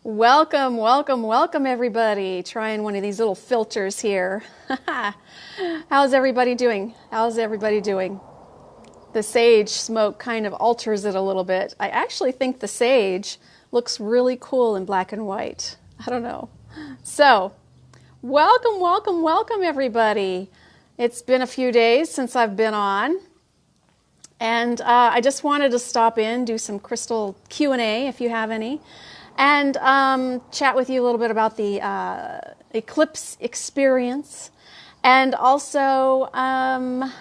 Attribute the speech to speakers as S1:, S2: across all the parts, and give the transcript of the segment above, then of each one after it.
S1: Welcome, welcome, welcome everybody. Trying one of these little filters here. How's everybody doing? How's everybody doing? The sage smoke kind of alters it a little bit. I actually think the sage looks really cool in black and white. I don't know. So, welcome, welcome, welcome everybody. It's been a few days since I've been on. And I just wanted to stop in, do some crystal Q&A if you have any. And chat with you a little bit about the eclipse experience. And also, I've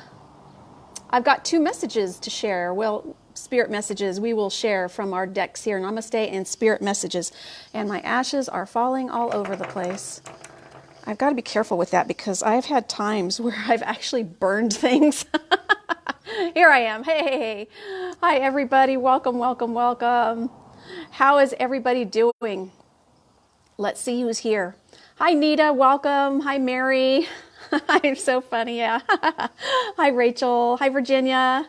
S1: got two messages to share. Well, spirit messages we will share from our decks here. Namaste and spirit messages. And my ashes are falling all over the place. I've got to be careful with that because I've had times where I've actually burned things. Here I am. Hey. Hi, everybody. Welcome, welcome, welcome. How is everybody doing? Let's see who's here. Hi, Nita. Welcome. Hi, Mary. I'm so funny. Yeah. Hi, Rachel. Hi, Virginia.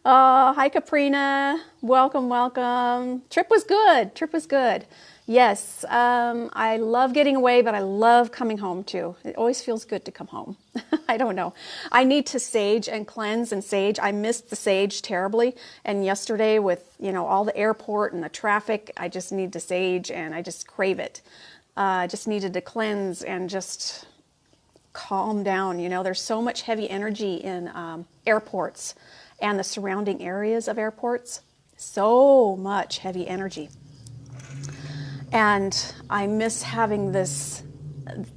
S1: Hi, Caprina. Welcome, welcome. Trip was good. Trip was good. Yes. I love getting away, but I love coming home too. It always feels good to come home. I don't know. I need to sage and cleanse and sage. I missed the sage terribly. And yesterday with, all the airport and the traffic, I just need to sage and I just crave it. I just needed to cleanse and just calm down. There's so much heavy energy in airports and the surrounding areas of airports. So much heavy energy. And I miss having this,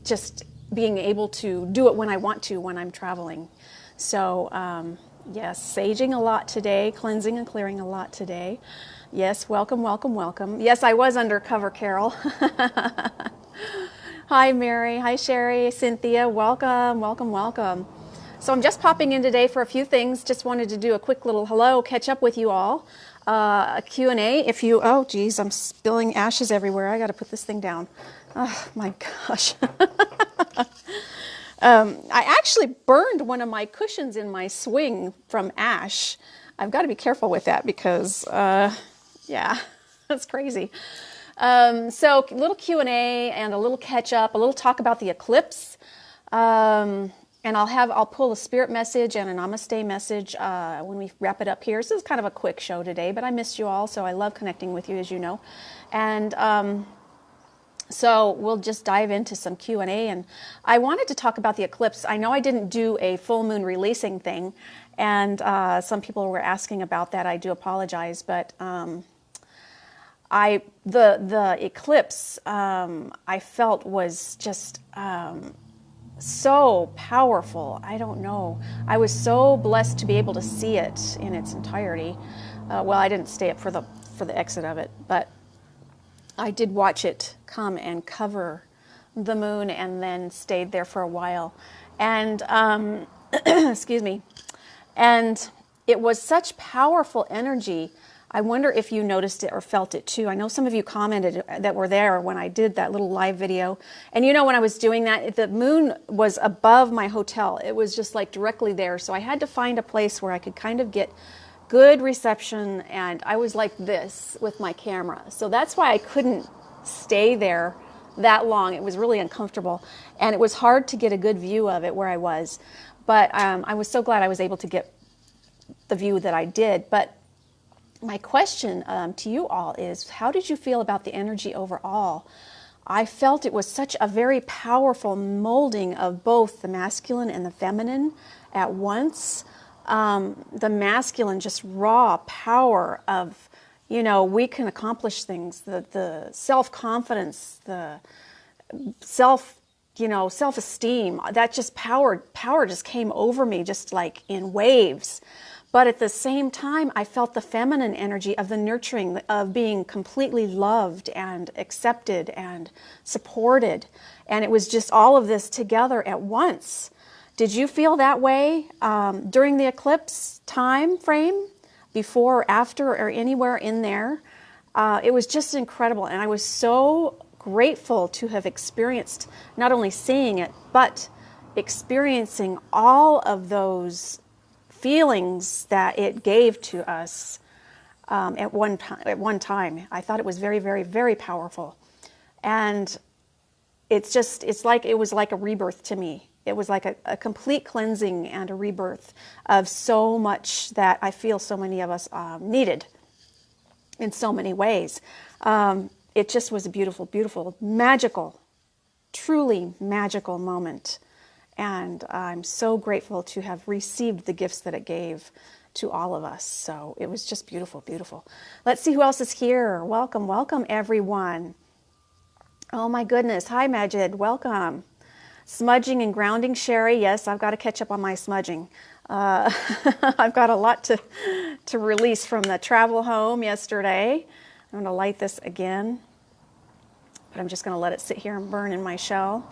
S1: just being able to do it when I want to when I'm traveling. So, yes, saging a lot today, cleansing and clearing a lot today. Yes, welcome, welcome, welcome. Yes, I was undercover, Carol. Hi, Mary. Hi, Sherry. Cynthia. Welcome, welcome, welcome. So I'm just popping in today for a few things. Just wanted to do a quick little hello, catch up with you all. A Q&A. If you, oh geez, I'm spilling ashes everywhere. I got to put this thing down. Oh my gosh. I actually burned one of my cushions in my swing from ash. I've got to be careful with that because, yeah, that's crazy. So a little Q&A and a little catch up, a little talk about the eclipse. And I'll pull a spirit message and a namaste message when we wrap it up here. So this is kind of a quick show today, but I missed you all, so I love connecting with you, as you know. And so we'll just dive into some Q&A. And I wanted to talk about the eclipse. I know I didn't do a full moon releasing thing, and some people were asking about that. I do apologize, but the eclipse I felt was just so powerful. I don't know. I was so blessed to be able to see it in its entirety. Well, I didn't stay up for the exit of it, but I did watch it come and cover the moon and then stayed there for a while. And excuse me. And it was such powerful energy. I wonder if you noticed it or felt it too. I know some of you commented that were there when I did that little live video. And when I was doing that, the moon was above my hotel. It was just like directly there. So I had to find a place where I could kind of get good reception. And I was like this with my camera. So that's why I couldn't stay there that long. It was really uncomfortable. And it was hard to get a good view of it where I was. But I was so glad I was able to get the view that I did. But my question to you all is, how did you feel about the energy overall? I felt it was such a very powerful molding of both the masculine and the feminine at once. The masculine, just raw power of, we can accomplish things, the self-confidence, the self-esteem, that just power just came over me just like in waves. But at the same time, I felt the feminine energy of the nurturing, of being completely loved and accepted and supported. And it was just all of this together at once. Did you feel that way during the eclipse time frame, before or after or anywhere in there? It was just incredible. And I was so grateful to have experienced not only seeing it, but experiencing all of those feelings that it gave to us at one time. I thought it was very, very, very powerful. And it's like, it was like a rebirth to me. It was like a complete cleansing and a rebirth of so much that I feel so many of us needed in so many ways. It just was a beautiful, beautiful, magical, truly magical moment. And I'm so grateful to have received the gifts that it gave to all of us. So it was just beautiful, beautiful. Let's see who else is here. Welcome, welcome everyone. Oh my goodness. Hi Majid, welcome. Smudging and grounding, Sherry. Yes, I've got to catch up on my smudging. I've got a lot to release from the travel home yesterday. I'm going to light this again, but I'm just going to let it sit here and burn in my shell.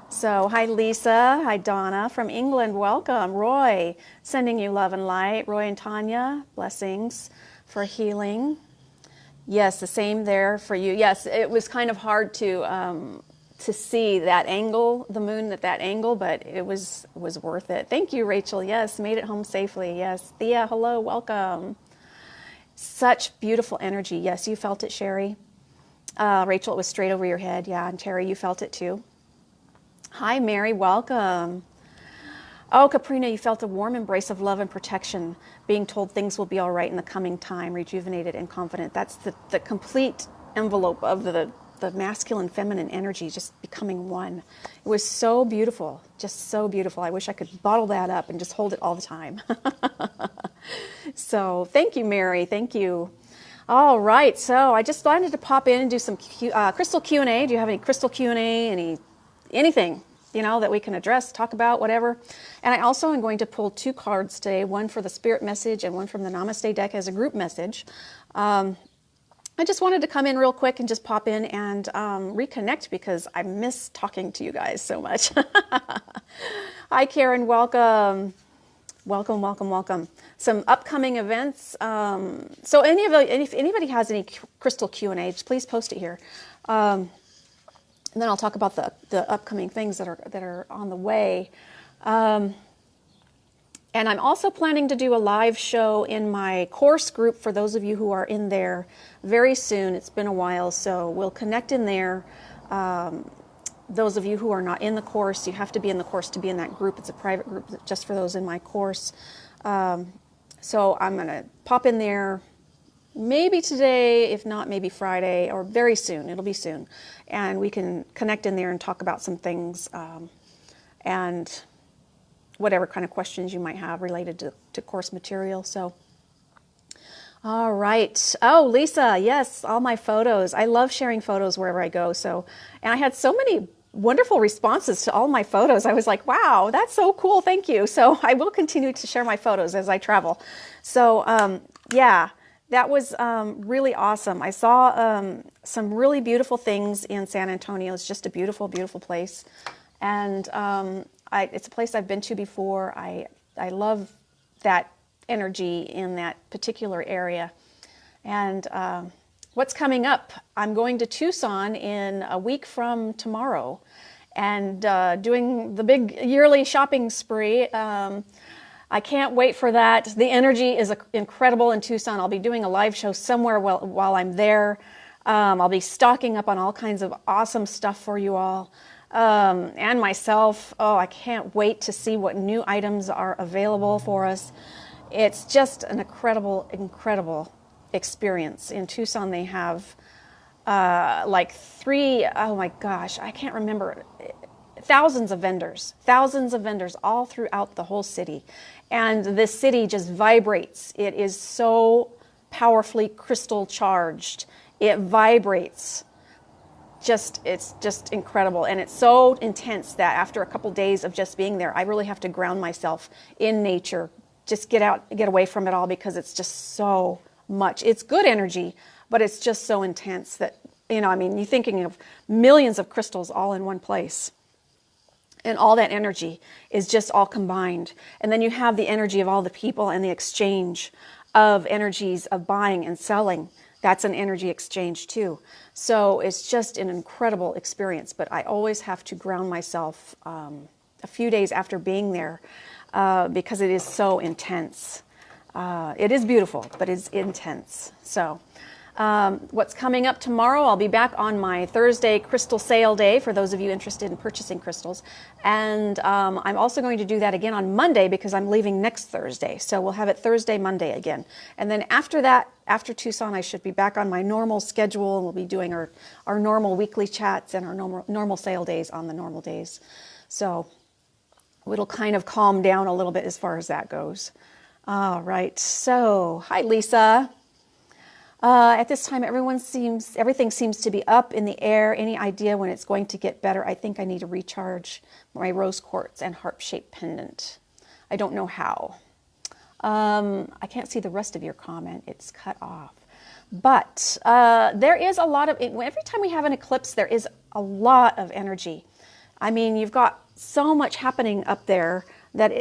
S1: So, hi Lisa, hi Donna from England, welcome. Roy, sending you love and light. Roy and Tanya, blessings for healing. Yes, the same there for you. Yes, it was kind of hard to see that angle, the moon at that angle, but it was worth it. Thank you, Rachel. Yes, made it home safely. Yes, Thea, hello, welcome. Such beautiful energy. Yes, you felt it, Sherry. Rachel, it was straight over your head. Yeah, and Terry, you felt it too. Hi, Mary, welcome. Oh, Caprina, you felt a warm embrace of love and protection, being told things will be all right in the coming time, rejuvenated and confident. That's the complete envelope of the masculine, feminine energy just becoming one. It was so beautiful, just so beautiful. I wish I could bottle that up and just hold it all the time. So thank you, Mary. Thank you. All right, so I just wanted to pop in and do some crystal Q&A. Do you have any crystal Q&A, anything, that we can address, talk about, whatever? And I also am going to pull 2 cards today, one for the spirit message and one from the Namaste deck as a group message. I just wanted to come in real quick and just pop in and reconnect because I miss talking to you guys so much. Hi, Karen. Welcome. Welcome, welcome, welcome. Some upcoming events. So if anybody has any crystal Q&A, please post it here. And then I'll talk about the upcoming things that are on the way. And I'm also planning to do a live show in my course group for those of you who are in there very soon. It's been a while, so we'll connect in there. Those of you who are not in the course, you have to be in the course to be in that group. It's a private group just for those in my course. So I'm going to pop in there maybe today, if not maybe Friday, or very soon. It'll be soon. And we can connect in there and talk about some things and whatever kind of questions you might have related to course material. So, all right. Oh, Lisa, yes, all my photos. I love sharing photos wherever I go. So, and I had so many wonderful responses to all my photos. I was like, wow, that's so cool. Thank you. So I will continue to share my photos as I travel. So, yeah, that was really awesome. I saw some really beautiful things in San Antonio. It's just a beautiful, beautiful place. And it's a place I've been to before. I love that energy in that particular area. And what's coming up? I'm going to Tucson in a week from tomorrow and doing the big yearly shopping spree. I can't wait for that. The energy is incredible in Tucson. I'll be doing a live show somewhere while I'm there. I'll be stocking up on all kinds of awesome stuff for you all. And myself. Oh, I can't wait to see what new items are available for us. It's just an incredible, incredible experience. In Tucson, they have like 3, oh my gosh, I can't remember, thousands of vendors all throughout the whole city. And this city just vibrates. It is so powerfully crystal charged. It vibrates. It's just incredible, and it's so intense that after a couple days of just being there, I really have to ground myself in nature, just get away from it all, because it's just so much. It's good energy, but it's just so intense that, you're thinking of millions of crystals all in one place, and all that energy is just all combined. And then you have the energy of all the people and the exchange of energies of buying and selling. That's an energy exchange too. So it's just an incredible experience, but I always have to ground myself a few days after being there because it is so intense. It is beautiful, but it's intense. So What's coming up tomorrow, I'll be back on my Thursday crystal sale day for those of you interested in purchasing crystals. And I'm also going to do that again on Monday because I'm leaving next Thursday. So we'll have it Thursday, Monday again. And then after that, after Tucson, I should be back on my normal schedule. We'll be doing our normal weekly chats and our normal sale days on the normal days. So it'll kind of calm down a little bit as far as that goes. All right. So, hi, Lisa. At this time, everything seems to be up in the air. Any idea when it's going to get better? I think I need to recharge my rose quartz and harp-shaped pendant. I don't know how. I can't see the rest of your comment. It's cut off. But there is a lot of, every time we have an eclipse, there is a lot of energy. I mean, you've got so much happening up there that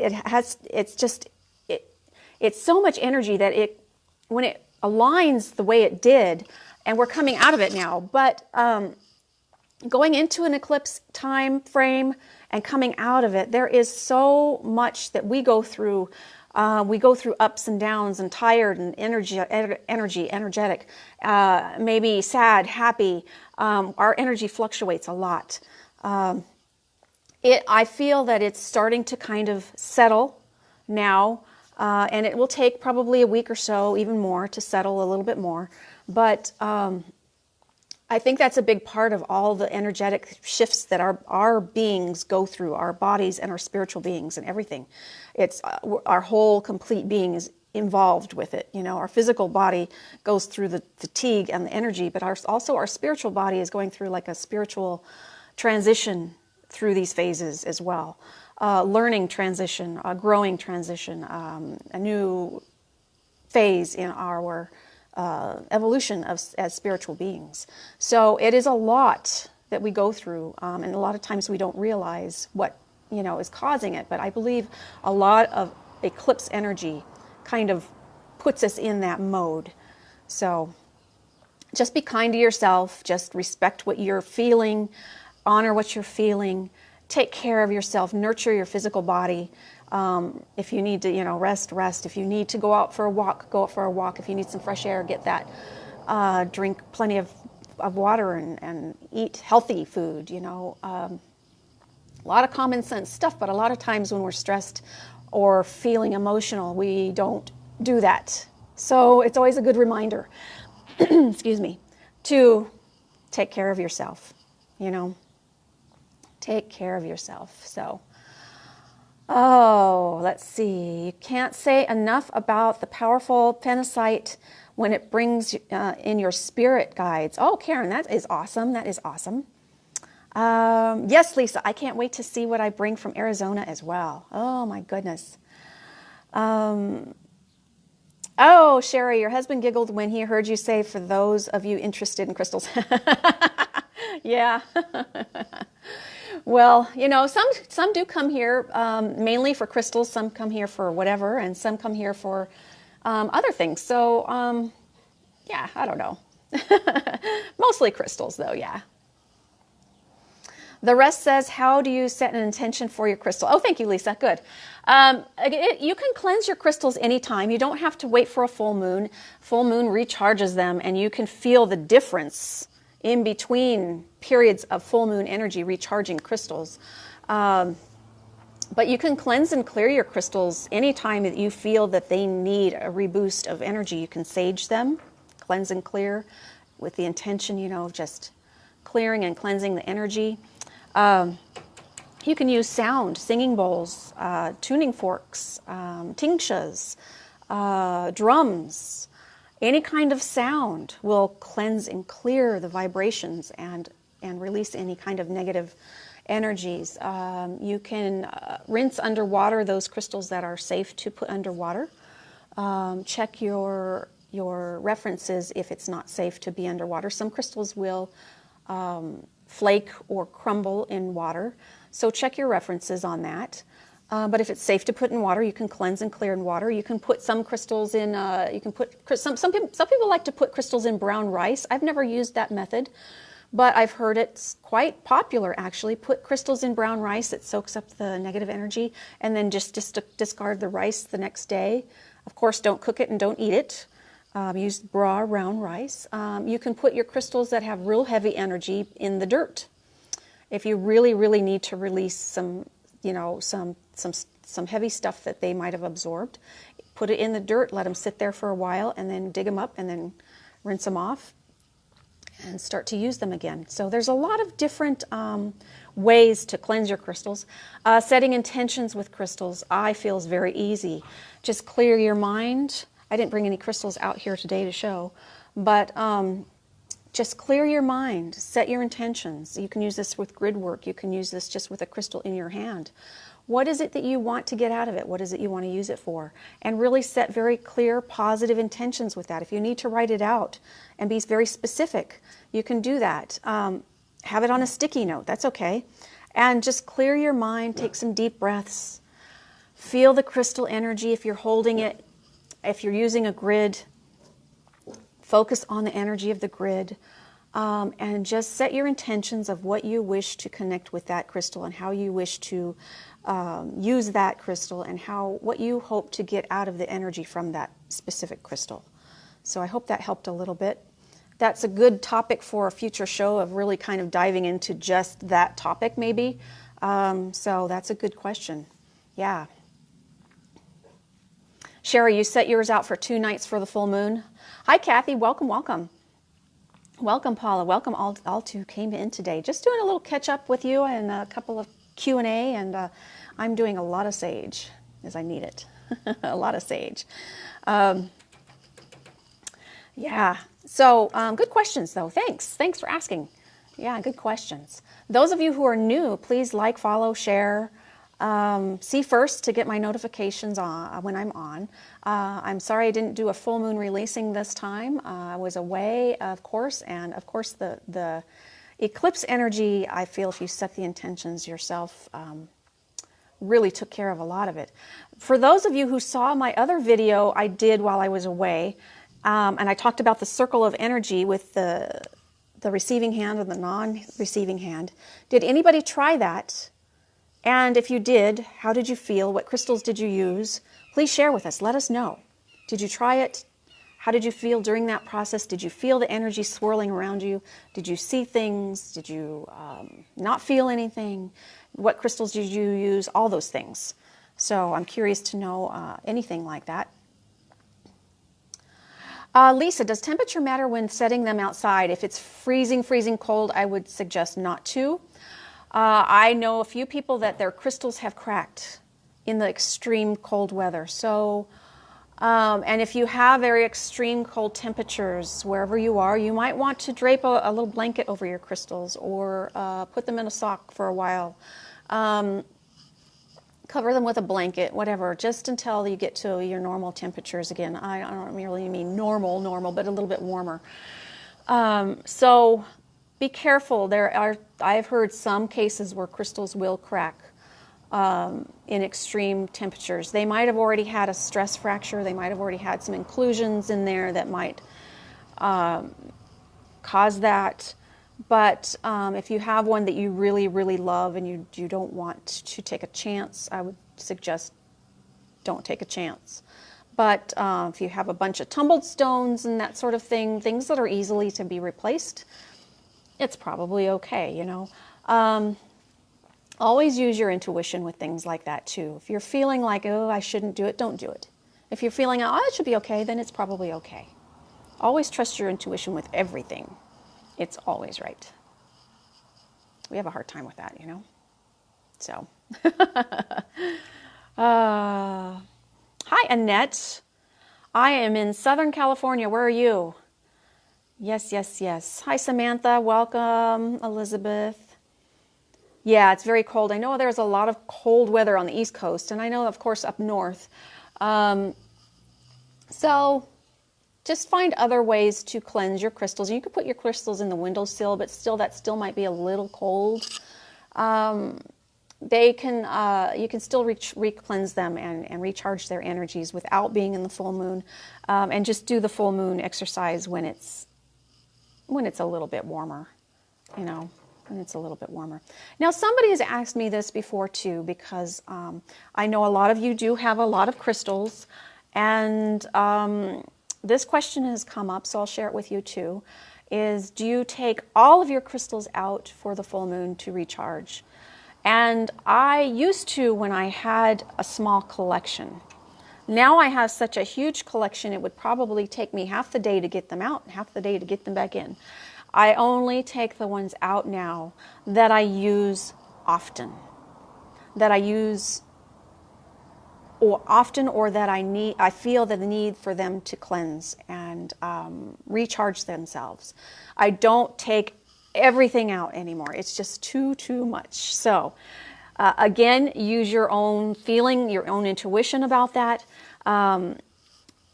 S1: it's so much energy that when it aligns the way it did, and we're coming out of it now, but going into an eclipse time frame and coming out of it, there is so much that we go through. We go through ups and downs and tired and energetic, maybe sad, happy. Our energy fluctuates a lot. I feel that it's starting to kind of settle now. And it will take probably a week or so, even more, to settle a little bit more. But I think that's a big part of all the energetic shifts that our beings go through, our bodies and our spiritual beings and everything. It's our whole complete being is involved with it. You know, our physical body goes through the fatigue and the energy, but also our spiritual body is going through like a spiritual transition through these phases as well. Learning transition, a growing transition, a new phase in our evolution as spiritual beings. So it is a lot that we go through, and a lot of times we don't realize what is causing it. But I believe a lot of eclipse energy kind of puts us in that mode. So just be kind to yourself. Just respect what you're feeling, honor what you're feeling. Take care of yourself, nurture your physical body. If you need to, rest. If you need to go out for a walk, go out for a walk. If you need some fresh air, get that. Drink plenty of water and eat healthy food, A lot of common sense stuff, but a lot of times when we're stressed or feeling emotional, we don't do that. So it's always a good reminder, excuse me, to take care of yourself, Take care of yourself. So, let's see. You can't say enough about the powerful Penasite when it brings in your spirit guides. Oh, Karen, that is awesome. That is awesome. Yes, Lisa, I can't wait to see what I bring from Arizona as well. Oh, my goodness. Oh, Sherry, your husband giggled when he heard you say, for those of you interested in crystals. Yeah. Well, some do come here mainly for crystals. Some come here for whatever, and some come here for other things. So, yeah, I don't know. Mostly crystals, though, yeah. The rest says, how do you set an intention for your crystal? Oh, thank you, Lisa. Good. You can cleanse your crystals anytime. You don't have to wait for a full moon. Full moon recharges them, and you can feel the difference in between periods of full moon energy recharging crystals. But you can cleanse and clear your crystals anytime that you feel that they need a reboost of energy. You can sage them, cleanse and clear with the intention, of just clearing and cleansing the energy. You can use sound, singing bowls, tuning forks, tingshas, drums. Any kind of sound will cleanse and clear the vibrations and release any kind of negative energies. You can rinse underwater those crystals that are safe to put underwater. Check your references if it's not safe to be underwater. Some crystals will flake or crumble in water, so check your references on that. But if it's safe to put in water, you can cleanse and clear in water. You can put some crystals in. Some people like to put crystals in brown rice. I've never used that method, but I've heard it's quite popular actually. Put crystals in brown rice. It soaks up the negative energy, and then just discard the rice the next day. Of course, don't cook it and don't eat it. Use raw round rice. You can put your crystals that have real heavy energy in the dirt. If you really, really need to release some, you know, some heavy stuff that they might have absorbed, put it in the dirt, let them sit there for a while, and then dig them up, and then rinse them off, and start to use them again. So there's a lot of different ways to cleanse your crystals. Setting intentions with crystals, I feel, is very easy. Just clear your mind. I didn't bring any crystals out here today to show, but just clear your mind, set your intentions. You can use this with grid work. You can use this just with a crystal in your hand. What is it that you want to get out of it? What is it you want to use it for? And really set very clear, positive intentions with that. If you need to write it out and be very specific, you can do that. Have it on a sticky note. That's okay. And just clear your mind. Take some deep breaths. Feel the crystal energy if you're holding it. If you're using a grid, focus on the energy of the grid, and just set your intentions of what you wish to connect with that crystal and how you wish to use that crystal and what you hope to get out of the energy from that specific crystal. So I hope that helped a little bit. That's a good topic for a future show of really kind of diving into just that topic maybe. So that's a good question. Yeah. Sherry, you set yours out for 2 nights for the full moon. Hi, Kathy. Welcome, welcome. Welcome, Paula. Welcome all who came in today. Just doing a little catch up with you and a couple of Q&A, and I'm doing a lot of sage as I need it. A lot of sage. Yeah. So good questions, though. Thanks for asking. Yeah, good questions. Those of you who are new, please like, follow, share. See first to get my notifications on when I'm on. I'm sorry I didn't do a full moon releasing this time. I was away, of course, and of course the eclipse energy, I feel if you set the intentions yourself, really took care of a lot of it. For those of you who saw my other video I did while I was away, and I talked about the circle of energy with the receiving hand and the non-receiving hand, did anybody try that? And if you did, how did you feel? What crystals did you use? Please share with us. Let us know. Did you try it? How did you feel during that process? Did you feel the energy swirling around you? Did you see things? Did you not feel anything? What crystals did you use? All those things. So I'm curious to know anything like that. Lisa, does temperature matter when setting them outside? If it's freezing cold, I would suggest not to. I know a few people that their crystals have cracked in the extreme cold weather. So, and if you have very extreme cold temperatures wherever you are, you might want to drape a little blanket over your crystals or put them in a sock for a while. Cover them with a blanket, whatever, just until you get to your normal temperatures again. I don't really mean normal, but a little bit warmer. So be careful. I've heard some cases where crystals will crack in extreme temperatures. They might have already had a stress fracture. They might have already had some inclusions in there that might cause that. But if you have one that you really, really love and you don't want to take a chance, I would suggest don't take a chance. But if you have a bunch of tumbled stones and that sort of thing, things that are easily to be replaced, it's probably okay, you know. Always use your intuition with things like that too. If you're feeling like, oh, I shouldn't do it, don't do it. If you're feeling, oh, it should be okay, then it's probably okay. Always trust your intuition with everything. It's always right. We have a hard time with that, you know. So, hi, Annette. I am in Southern California. Where are you? Yes. Hi, Samantha. Welcome, Elizabeth. Yeah, it's very cold. I know there's a lot of cold weather on the East Coast, and I know, of course, up north. So just find other ways to cleanse your crystals. You can put your crystals in the windowsill, but still, that still might be a little cold. You can still re-cleanse them and recharge their energies without being in the full moon, and just do the full moon exercise when it's a little bit warmer, you know, when it's a little bit warmer. Now, somebody has asked me this before too, because I know a lot of you do have a lot of crystals, and this question has come up, so I'll share it with you too, is do you take all of your crystals out for the full moon to recharge? And I used to when I had a small collection. Now I have such a huge collection, it would probably take me half the day to get them out and half the day to get them back in. I only take the ones out now that I use often, that I use or often, or that I feel the need for them to cleanse and recharge themselves. I don't take everything out anymore. It's just too much. So again, use your own feeling, your own intuition about that.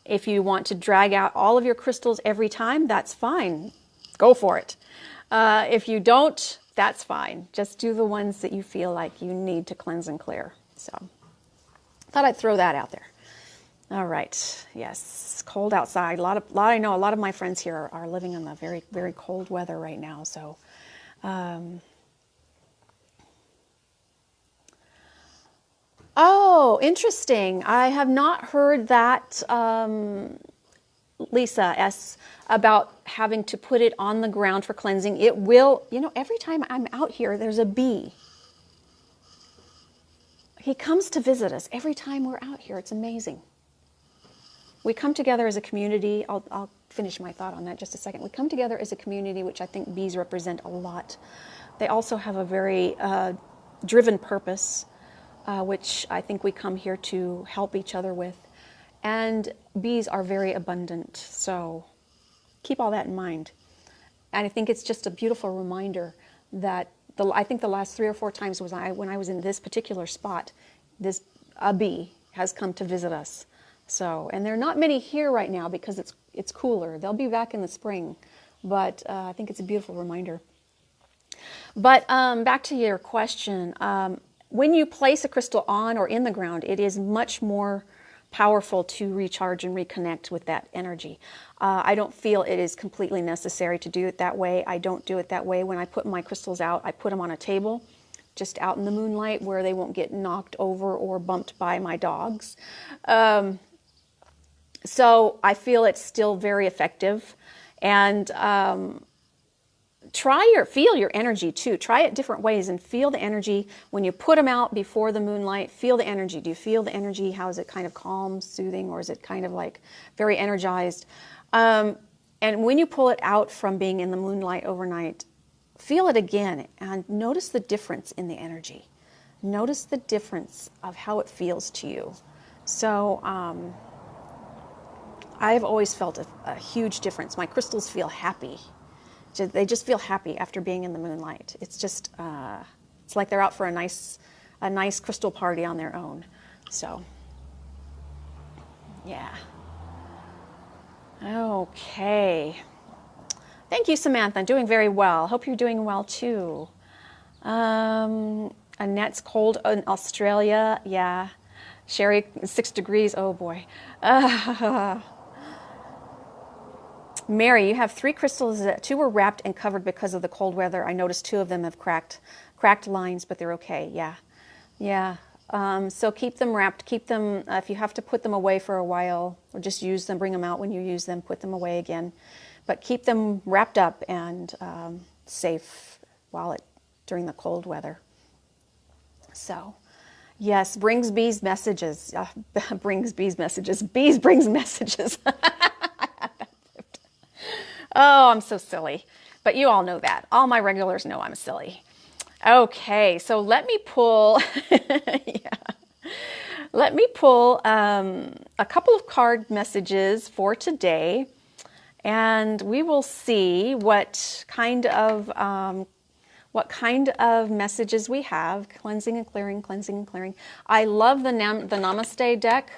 S1: If you want to drag out all of your crystals every time, that's fine. Go for it. If you don't, that's fine. Just do the ones that you feel like you need to cleanse and clear. So thought I'd throw that out there. All right. Yes, cold outside. I know a lot of my friends here are living in the very, very cold weather right now. So, oh, interesting. I have not heard that, Lisa S., about having to put it on the ground for cleansing. It will, every time I'm out here, there's a bee. He comes to visit us every time we're out here. It's amazing. We come together as a community. I'll finish my thought on that just a second. We come together as a community, which I think bees represent a lot. They also have a very driven purpose, which I think we come here to help each other with. And bees are very abundant, so keep all that in mind. And I think it's just a beautiful reminder that I think the last 3 or 4 times when I was in this particular spot, a bee has come to visit us. So, and there are not many here right now because it's cooler. They'll be back in the spring, but I think it's a beautiful reminder. But back to your question, when you place a crystal on or in the ground, it is much more powerful to recharge and reconnect with that energy. I don't feel it is completely necessary to do it that way. I don't do it that way. When I put my crystals out, I put them on a table, just out in the moonlight where they won't get knocked over or bumped by my dogs. So I feel it's still very effective. And feel your energy too. Try it different ways and feel the energy. When you put them out before the moonlight, feel the energy. Do you feel the energy? How is it kind of calm, soothing, or is it kind of like very energized? And when you pull it out from being in the moonlight overnight, feel it again and notice the difference in the energy. Notice the difference of how it feels to you. So I've always felt a huge difference. My crystals feel happy. They just feel happy after being in the moonlight. It's just, it's like they're out for a nice crystal party on their own. So, yeah. Okay. Thank you, Samantha. I'm doing very well. Hope you're doing well too. Annette's cold in Australia. Yeah. Sherry, 6 degrees. Oh boy. Mary, you have 3 crystals. 2 were wrapped and covered because of the cold weather. I noticed 2 of them have cracked lines, but they're okay. Yeah. Yeah. So keep them wrapped. Keep them, if you have to put them away for a while, or just use them, bring them out when you use them, put them away again. But keep them wrapped up and safe during the cold weather. So, yes, brings bees messages. Brings bees messages. Bees brings messages. Oh, I'm so silly. But you all know that. All my regulars know I'm silly. Okay, so let me pull, let me pull a couple of card messages for today, and we will see what kind of messages we have. Cleansing and clearing, cleansing and clearing. I love the Namaste deck.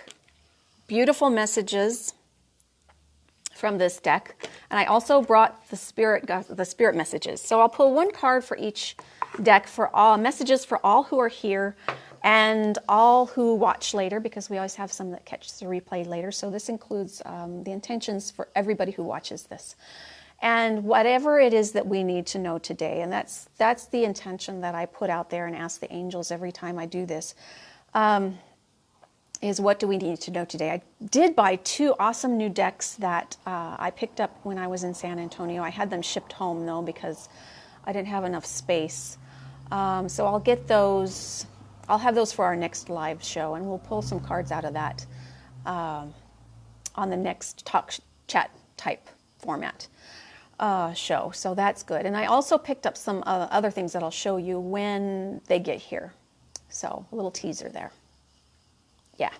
S1: Beautiful messages from this deck, and I also brought the spirit messages. So I'll pull 1 card for each deck for all messages for all who are here and all who watch later, because we always have some that catch the replay later. So this includes the intentions for everybody who watches this, and whatever it is that we need to know today. And that's the intention that I put out there and ask the angels every time I do this. is what do we need to know today. I did buy 2 awesome new decks that I picked up when I was in San Antonio. I had them shipped home though because I didn't have enough space. So I'll get those. I'll have those for our next live show, and we'll pull some cards out of that on the next talk chat type format show. So that's good. And I also picked up some other things that I'll show you when they get here. So a little teaser there. Yeah.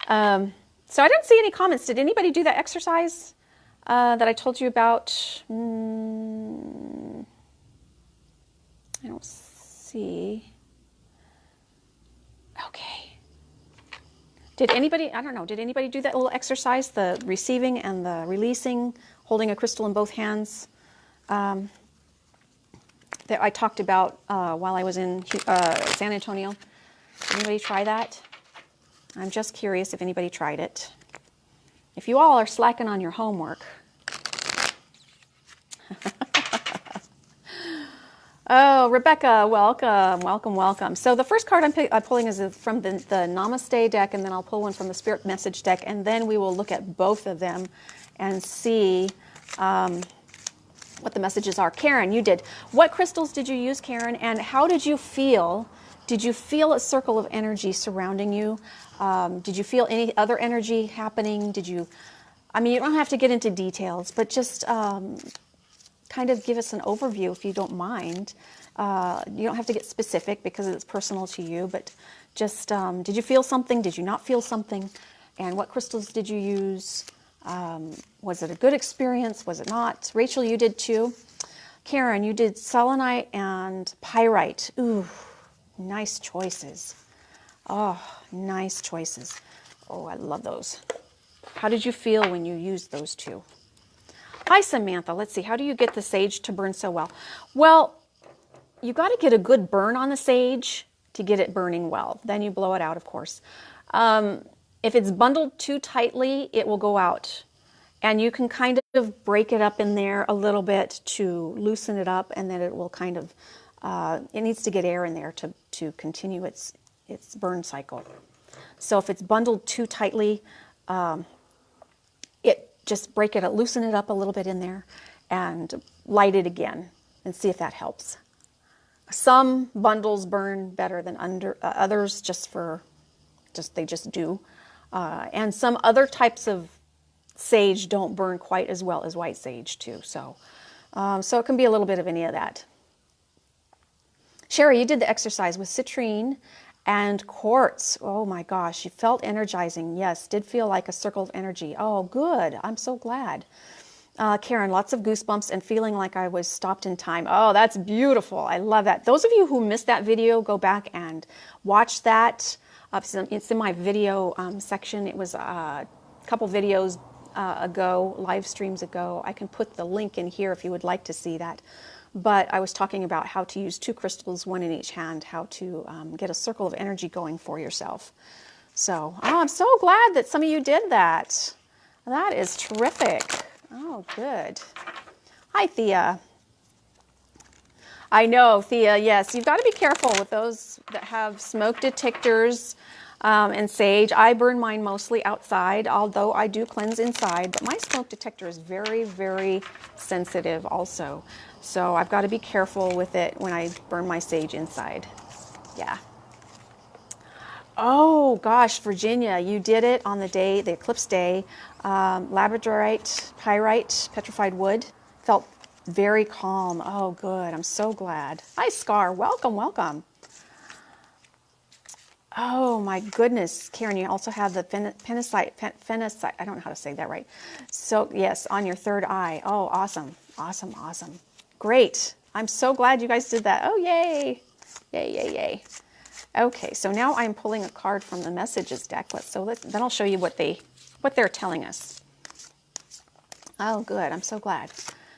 S1: So I didn't see any comments. Did anybody do that exercise that I told you about? I don't see. Okay. Did anybody, I don't know, did anybody do that little exercise, the receiving and the releasing, holding a crystal in both hands, that I talked about while I was in San Antonio? Did anybody try that? I'm just curious if anybody tried it. If you all are slacking on your homework. Oh, Rebecca, welcome, welcome, welcome. So the first card I'm pulling is from the Namaste deck, and then I'll pull one from the Spirit Message deck, and then we will look at both of them and see what the messages are. Karen, you did. What crystals did you use, Karen, and how did you feel? Did you feel a circle of energy surrounding you? Did you feel any other energy happening? Did you, I mean, you don't have to get into details, but just kind of give us an overview if you don't mind. You don't have to get specific because it's personal to you, but just did you feel something? Did you not feel something? And what crystals did you use? Was it a good experience? Was it not? Rachel, you did too. Karen, you did selenite and pyrite. Ooh, nice choices. Oh, nice choices. Oh, I love those. How did you feel when you used those 2? Hi, Samantha. Let's see. How do you get the sage to burn so well? Well, you got to get a good burn on the sage to get it burning well. Then you blow it out, of course. If it's bundled too tightly, it will go out. And you can kind of break it up in there a little bit to loosen it up, and then it will kind of, it needs to get air in there to continue its burn cycle. So if it's bundled too tightly, just break it, loosen it up a little bit in there, and light it again, and see if that helps. Some bundles burn better than others, they just do. And some other types of sage don't burn quite as well as white sage too. So it can be a little bit of any of that. Sherry, you did the exercise with citrine and quartz. Oh my gosh, you felt energizing. Yes, did feel like a circle of energy. Oh, good. I'm so glad. Karen, lots of goosebumps and feeling like I was stopped in time. Oh, that's beautiful. I love that. Those of you who missed that video, go back and watch that. It's in my video section. It was a couple videos ago, live streams ago. I can put the link in here if you would like to see that. But I was talking about how to use 2 crystals, 1 in each hand, how to get a circle of energy going for yourself. So I'm so glad that some of you did that. That is terrific. Oh, good. Hi, Thea. I know, Thea, yes, you've got to be careful with those that have smoke detectors and sage. I burn mine mostly outside, although I do cleanse inside, but my smoke detector is very, very sensitive also. So I've got to be careful with it when I burn my sage inside. Yeah. Oh gosh, Virginia, you did it on the day, the eclipse day. Labradorite, pyrite, petrified wood. Felt very calm. Oh, good. I'm so glad. Hi, Scar. Welcome, welcome. Oh my goodness, Karen, you also have the phenacite, I don't know how to say that right. So yes, on your 3rd eye. Oh, awesome, awesome, awesome. Great. I'm so glad you guys did that. Oh, yay. Yay, yay, yay. Okay, so now I'm pulling a card from the messages deck. Then I'll show you what they're telling us. Oh, good. I'm so glad.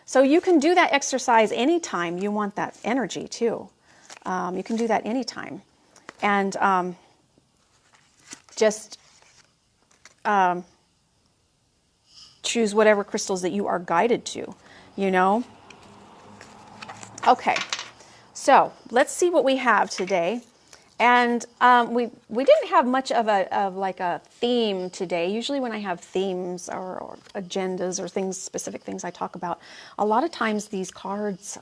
S1: So you can do that exercise anytime you want that energy too. You can do that anytime. And just choose whatever crystals that you are guided to, you know. Okay, so let's see what we have today. And we didn't have much of a theme today. Usually when I have themes or agendas or things, specific things I talk about, a lot of times these cards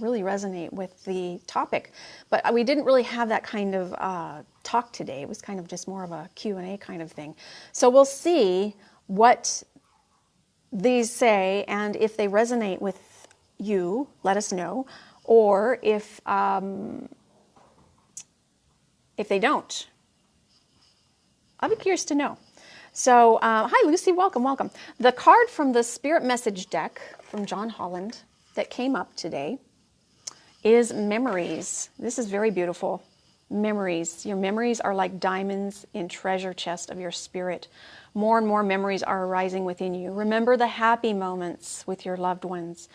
S1: really resonate with the topic. But we didn't really have that kind of talk today. It was kind of just more of a Q&A kind of thing. So we'll see what these say, and if they resonate with you, let us know. Or if they don't, I'll be curious to know. So, hi Lucy, welcome, welcome. The card from the Spirit Message deck from John Holland that came up today is memories. This is very beautiful. Memories. Your memories are like diamonds in treasure chest of your spirit. More and more memories are arising within you. Remember the happy moments with your loved ones.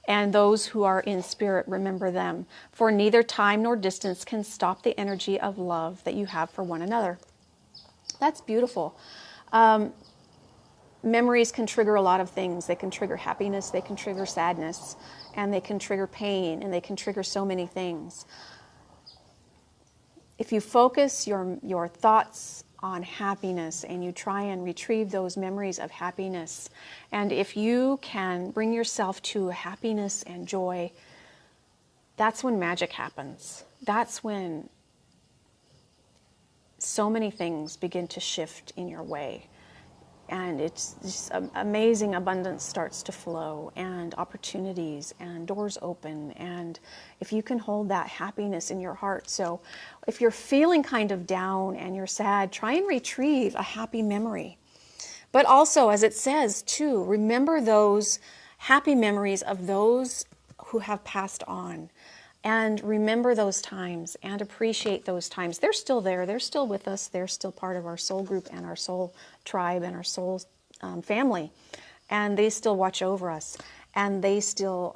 S1: And those who are in spirit, remember them. For neither time nor distance can stop the energy of love that you have for one another. That's beautiful. Memories can trigger a lot of things. They can trigger happiness, they can trigger sadness, and they can trigger pain, and they can trigger so many things. If you focus your thoughts on happiness and you try and retrieve those memories of happiness, and if you can bring yourself to happiness and joy, that's when magic happens. That's when so many things begin to shift in your way. And it's just amazing abundance starts to flow, and opportunities and doors open. And if you can hold that happiness in your heart. So if you're feeling kind of down and you're sad, try and retrieve a happy memory. But also, as it says too, remember those happy memories of those who have passed on. And remember those times and appreciate those times. They're still there. They're still with us. They're still part of our soul group and our soul tribe and our soul family. And they still watch over us. And they still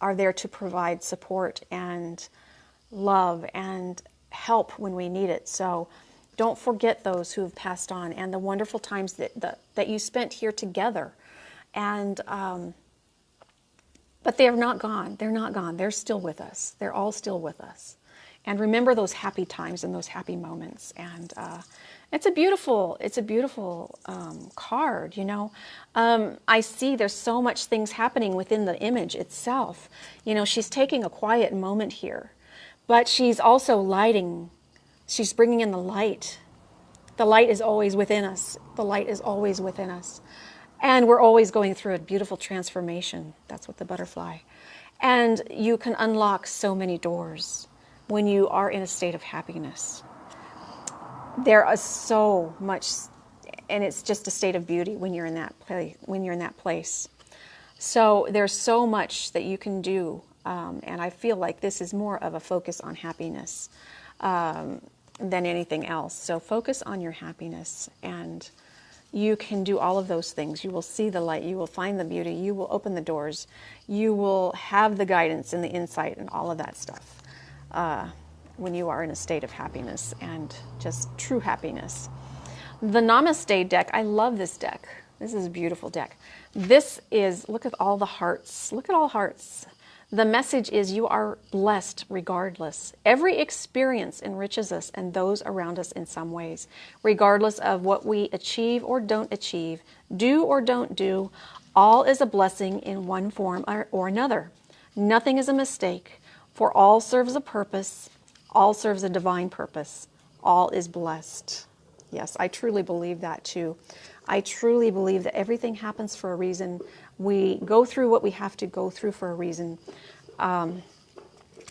S1: are there to provide support and love and help when we need it. So don't forget those who have passed on and the wonderful times that you spent here together. And but they're not gone. They're not gone. They're still with us. They're all still with us. And remember those happy times and those happy moments. And it's a beautiful card, you know. I see there's so much things happening within the image itself. You know, she's taking a quiet moment here, but she's also lighting. She's bringing in the light. The light is always within us. The light is always within us. And we're always going through a beautiful transformation. That's what the butterfly. And you can unlock so many doors when you are in a state of happiness. There is so much, and it's just a state of beauty when you're in that place. So there's so much that you can do, and I feel like this is more of a focus on happiness than anything else. So focus on your happiness, and you can do all of those things. You will see the light. You will find the beauty. You will open the doors. You will have the guidance and the insight and all of that stuff when you are in a state of happiness and just true happiness. The Namaste deck, I love this deck. This is a beautiful deck. This is, look at all the hearts. Look at all hearts. The message is you are blessed regardless. Every experience enriches us and those around us in some ways, regardless of what we achieve or don't achieve, do or don't do. All is a blessing in one form or another. Nothing is a mistake, for all serves a purpose. All serves a divine purpose. All is blessed. Yes, I truly believe that too. I truly believe that everything happens for a reason. We go through what we have to go through for a reason.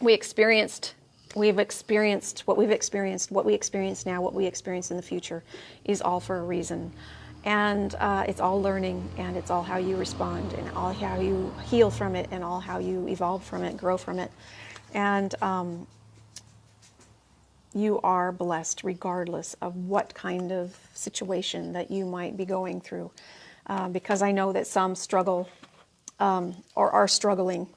S1: We've experienced what we've experienced now, what we experience in the future is all for a reason. And it's all learning, and it's all how you respond, and all how you heal from it, and all how you evolve from it, grow from it. And you are blessed regardless of what kind of situation that you might be going through. Because I know that some struggle or are struggling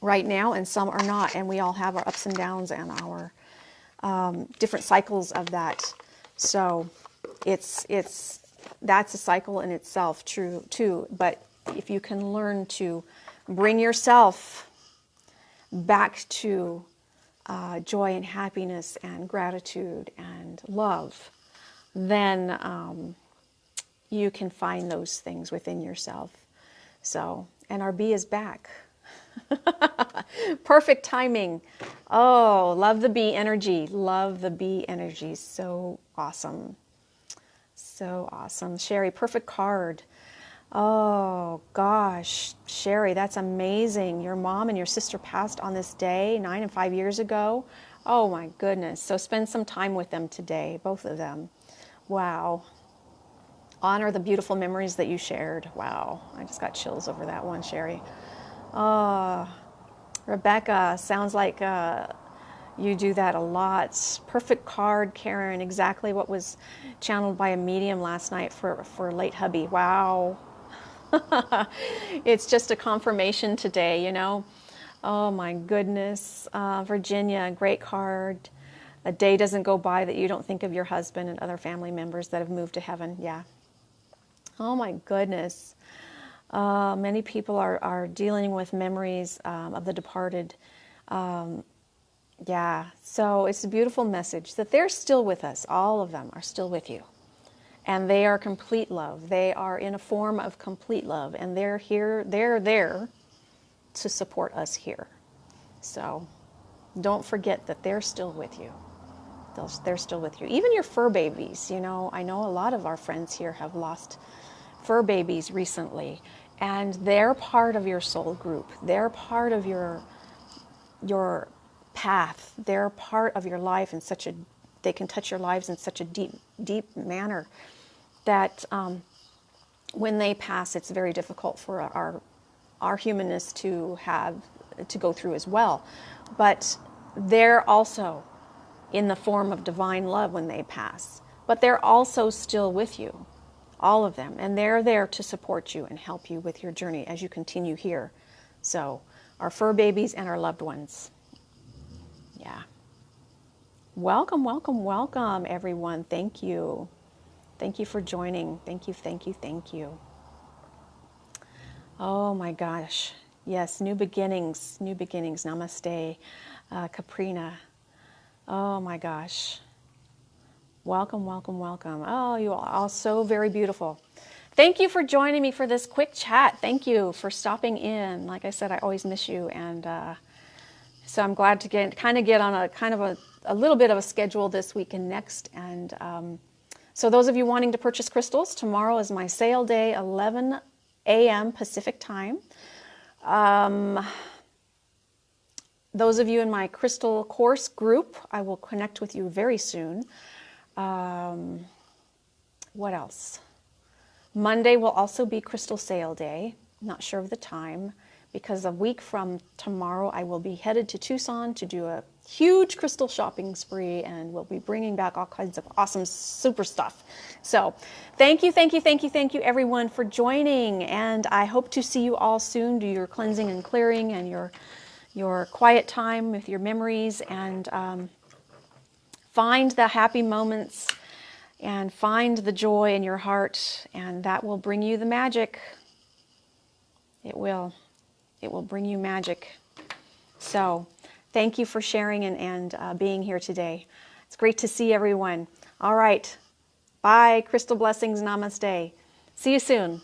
S1: right now, and some are not. And we all have our ups and downs and our different cycles of that. So that's a cycle in itself, true too. But if you can learn to bring yourself back to joy and happiness and gratitude and love, then you can find those things within yourself. So, and our bee is back. Perfect timing. Oh, love the bee energy. Love the bee energy. So awesome. So awesome. Sherry, perfect card. Oh gosh, Sherry, that's amazing. Your mom and your sister passed on this day 9 and 5 years ago. Oh my goodness. So spend some time with them today, both of them. Wow. Honor the beautiful memories that you shared. Wow. I just got chills over that one, Sherry. Rebecca, sounds like you do that a lot. Perfect card, Karen. Exactly what was channeled by a medium last night for late hubby. Wow. It's just a confirmation today, you know. Oh my goodness. Virginia, great card. A day doesn't go by that you don't think of your husband and other family members that have moved to heaven. Yeah. Oh my goodness. Many people are dealing with memories of the departed. Yeah, so it's a beautiful message that they're still with us. All of them are still with you. And they are complete love. They are in a form of complete love. And they're here, they're there to support us here. So don't forget that they're still with you. They're still with you. Even your fur babies, you know, I know a lot of our friends here have lost fur babies recently. And they're part of your soul group. They're part of your path. They're part of your life in such a, they can touch your lives in such a deep manner that when they pass, it's very difficult for our humanness to go through as well. But they're also in the form of divine love when they pass. But they're also still with you, all of them. And they're there to support you and help you with your journey as you continue here. So our fur babies and our loved ones. Yeah. Welcome, welcome, welcome, everyone. Thank you. Thank you for joining. Thank you, thank you, thank you. Oh my gosh. Yes, new beginnings, new beginnings. Namaste, Caprina. Oh my gosh. Welcome, welcome, welcome. Oh, you are all so very beautiful. Thank you for joining me for this quick chat. Thank you for stopping in. Like I said, I always miss you, and so I'm glad to get on a little bit of a schedule this week and next. And so those of you wanting to purchase crystals, tomorrow is my sale day, 11 a.m. Pacific time. Those of you in my crystal course group, I will connect with you very soon. What else? Monday will also be crystal sale day. Not sure of the time, because a week from tomorrow I will be headed to Tucson to do a huge crystal shopping spree, and we'll be bringing back all kinds of awesome super stuff. So thank you, thank you, thank you, thank you everyone for joining, and I hope to see you all soon. Do your cleansing and clearing and your quiet time with your memories, and find the happy moments and find the joy in your heart, and that will bring you the magic. It will. It will bring you magic. So thank you for sharing and being here today. It's great to see everyone. All right. Bye. Crystal blessings. Namaste. See you soon.